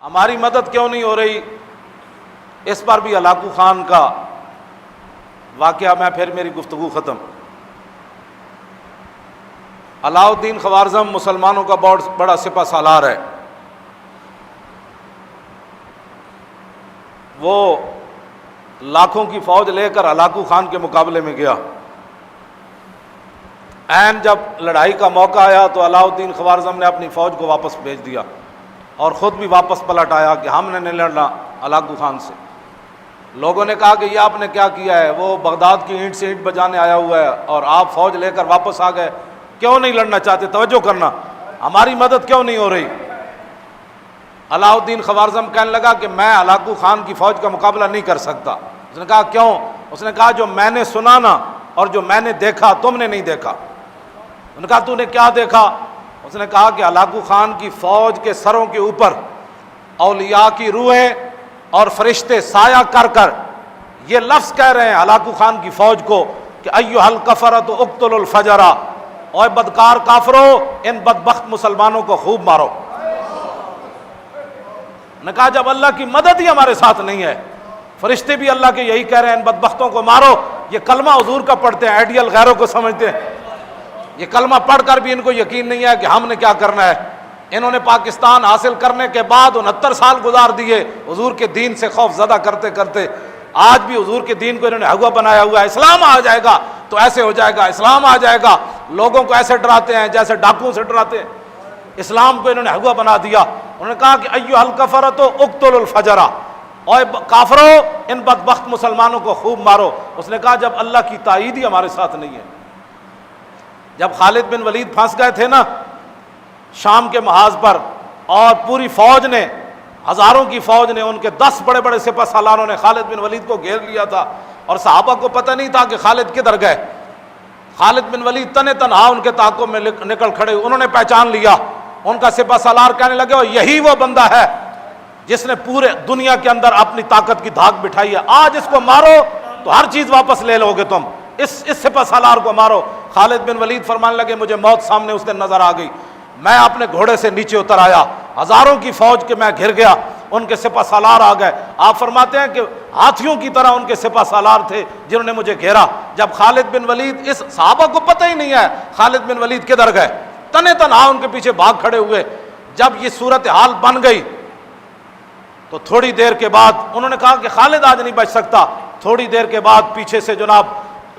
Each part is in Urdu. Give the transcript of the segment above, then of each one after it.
ہماری مدد کیوں نہیں ہو رہی؟ اس پر بھی ہلاکو خان کا واقعہ، میں پھر میری گفتگو ختم۔ علاؤ الدین خوارزم مسلمانوں کا بہت بڑا سپہ سالار ہے۔ وہ لاکھوں کی فوج لے کر ہلاکو خان کے مقابلے میں گیا۔ عین جب لڑائی کا موقع آیا تو علاؤ الدین خوارزم نے اپنی فوج کو واپس بھیج دیا اور خود بھی واپس پلٹ آیا کہ ہم نے نہیں لڑنا ہلاکو خان سے۔ لوگوں نے کہا کہ یہ آپ نے کیا کیا ہے، وہ بغداد کی اینٹ سے اینٹ بجانے آیا ہوا ہے اور آپ فوج لے کر واپس آ گئے، کیوں نہیں لڑنا چاہتے؟ توجہ کرنا، ہماری مدد کیوں نہیں ہو رہی؟ علاؤ الدین خوارزم کہنے لگا کہ میں ہلاکو خان کی فوج کا مقابلہ نہیں کر سکتا۔ اس نے کہا کیوں؟ اس نے کہا جو میں نے سنا نا اور جو میں نے دیکھا تم نے نہیں دیکھا۔ انہوں نے کہا تو نے کیا دیکھا؟ اس نے کہا کہ ہلاکو خان کی فوج کے سروں کے اوپر اولیاء کی روحیں اور فرشتے سایہ کر کر یہ لفظ کہہ رہے ہیں ہلاکو خان کی فوج کو کہ ایھا الکفرۃ اقتلوا الفجر، اوے بدکار کافرو ان بدبخت مسلمانوں کو خوب مارو۔ نے کہا جب اللہ کی مدد ہی ہمارے ساتھ نہیں ہے، فرشتے بھی اللہ کے یہی کہہ رہے ہیں ان بدبختوں کو مارو۔ یہ کلمہ حضور کا پڑھتے ہیں، آئیڈیل غیروں کو سمجھتے ہیں، یہ کلمہ پڑھ کر بھی ان کو یقین نہیں ہے کہ ہم نے کیا کرنا ہے۔ انہوں نے پاکستان حاصل کرنے کے بعد 69 سال گزار دیے حضور کے دین سے خوف زدہ کرتے کرتے، آج بھی حضور کے دین کو انہوں نے ہوا بنایا ہوا ہے۔ اسلام آ جائے گا تو ایسے ہو جائے گا، اسلام آ جائے گا، لوگوں کو ایسے ڈراتے ہیں جیسے ڈاکوؤں سے ڈراتے ہیں۔ اسلام کو انہوں نے ہوا بنا دیا۔ انہوں نے کہا کہ ایھا الکفرۃ اقتلوا الفجر، اوے کافرو ان بدبخت مسلمانوں کو خوب مارو۔ اس نے کہا جب اللہ کی تائید ہی ہمارے ساتھ نہیں ہے۔ جب خالد بن ولید پھنس گئے تھے نا شام کے محاذ پر، اور پوری فوج نے، ہزاروں کی فوج نے، ان کے 10 بڑے بڑے سپہ سالاروں نے خالد بن ولید کو گھیر لیا تھا اور صحابہ کو پتہ نہیں تھا کہ خالد کدھر گئے۔ خالد بن ولید تنے تنہا ان کے تعاقب میں نکل کھڑے، انہوں نے پہچان لیا۔ ان کا سپہ سالار کہنے لگے یہی وہ بندہ ہے جس نے پورے دنیا کے اندر اپنی طاقت کی دھاک بٹھائی ہے، آج اس کو مارو تو ہر چیز واپس لے لو گے تم، اس سپہ سالار کو مارو۔ خالد بن ولید فرمانے لگے مجھے موت سامنے اس دن نظر آ گئی، میں اپنے گھوڑے سے نیچے اتر آیا، ہزاروں کی فوج کے میں گھر گیا، ان کے سپہ سالار آ گئے۔ آپ فرماتے ہیں کہ ہاتھیوں کی طرح ان کے سپہ سالار تھے جنہوں نے مجھے گھیرا۔ جب خالد بن ولید، اس صحابہ کو پتہ ہی نہیں ہے خالد بن ولید کدھر گئے، تنے تنہا ان کے پیچھے بھاگ کھڑے ہوئے۔ جب یہ صورتحال بن گئی تو تھوڑی دیر کے بعد انہوں نے کہا کہ خالد آج نہیں بچ سکتا۔ تھوڑی دیر کے بعد پیچھے سے جناب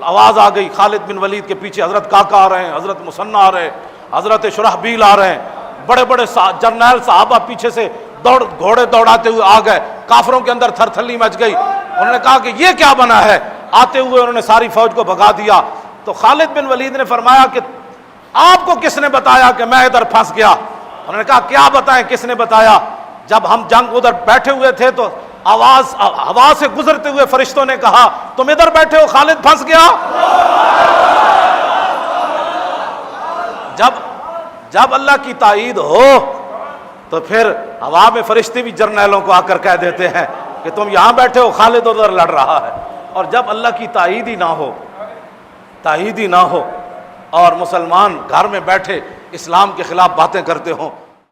آواز آ گئی، خالد بن ولید کے پیچھے حضرت کاکا آ رہے ہیں، حضرت مثنیٰ آ رہے ہیں، حضرت شرحبیل آ رہے ہیں، بڑے بڑے جرنیل صحابہ پیچھے سے گھوڑے دوڑاتے ہوئے آ گئے۔ کافروں کے اندر تھر تھلی مچ گئی۔ انہوں نے کہا کہ یہ کیا بنا ہے؟ آتے ہوئے انہوں نے ساری فوج کو بھگا دیا۔ تو خالد بن ولید نے فرمایا کہ آپ کو کس نے بتایا کہ میں ادھر پھنس گیا؟ انہوں نے کہا کیا بتائیں، کس نے بتایا؟ جب ہم جنگ ادھر بیٹھے ہوئے تھے تو آواز ہوا سے گزرتے ہوئے فرشتوں نے کہا تم ادھر بیٹھے ہو، خالد پھنس گیا۔ جب اللہ کی تائید ہو تو پھر ہوا میں فرشتے بھی جرنیلوں کو آ کر کہہ دیتے ہیں کہ تم یہاں بیٹھے ہو، خالد ادھر لڑ رہا ہے۔ اور جب اللہ کی تائید ہی نہ ہو اور مسلمان گھر میں بیٹھے اسلام کے خلاف باتیں کرتے ہوں